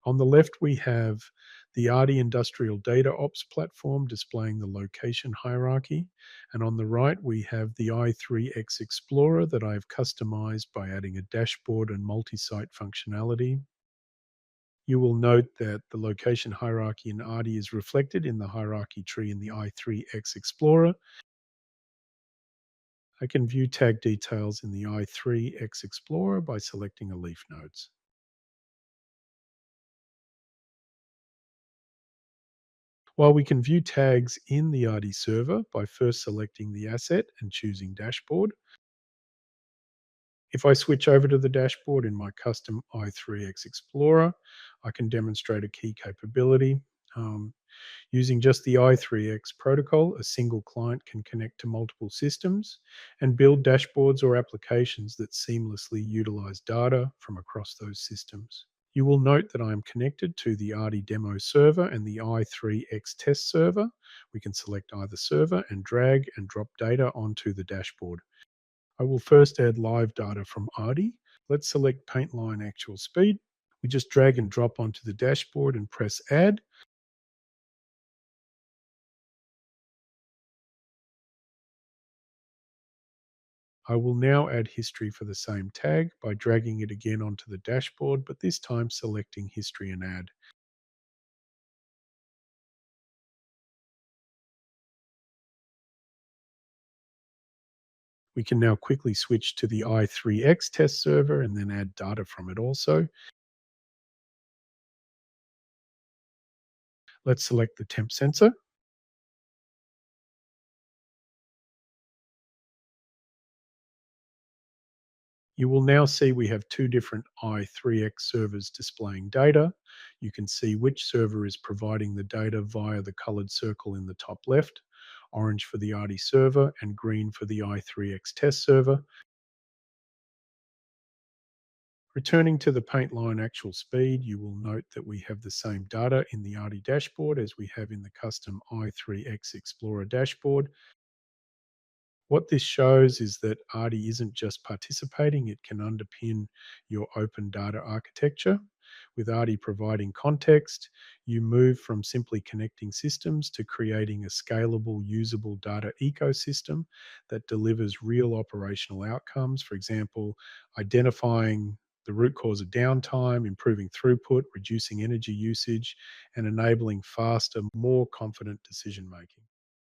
On the left, we have the ARDI Industrial Data Ops platform displaying the location hierarchy. And on the right, we have the i3X Explorer that I've customized by adding a dashboard and multi-site functionality. You will note that the location hierarchy in ARDI is reflected in the hierarchy tree in the i3X Explorer. I can view tag details in the i3X Explorer by selecting a leaf nodes. While we can view tags in the ARDI server by first selecting the asset and choosing dashboard, if I switch over to the dashboard in my custom i3X Explorer, I can demonstrate a key capability. Um, Using just the i3X protocol, a single client can connect to multiple systems and build dashboards or applications that seamlessly utilize data from across those systems. You will note that I am connected to the ARDI demo server and the i3X test server. We can select either server and drag and drop data onto the dashboard. I will first add live data from ARDI. Let's select paint line actual speed. We just drag and drop onto the dashboard and press add. I will now add history for the same tag by dragging it again onto the dashboard, but this time selecting history and add. We can now quickly switch to the i3X test server and then add data from it also. Let's select the temp sensor. You will now see we have two different i3X servers displaying data. You can see which server is providing the data via the colored circle in the top left, orange for the ARDI server and green for the i3X test server. Returning to the paint line actual speed, you will note that we have the same data in the ARDI dashboard as we have in the custom i3X Explorer dashboard. What this shows is that ARDI isn't just participating, it can underpin your open data architecture. With ARDI providing context, you move from simply connecting systems to creating a scalable, usable data ecosystem that delivers real operational outcomes. For example, identifying the root cause of downtime, improving throughput, reducing energy usage, and enabling faster, more confident decision making.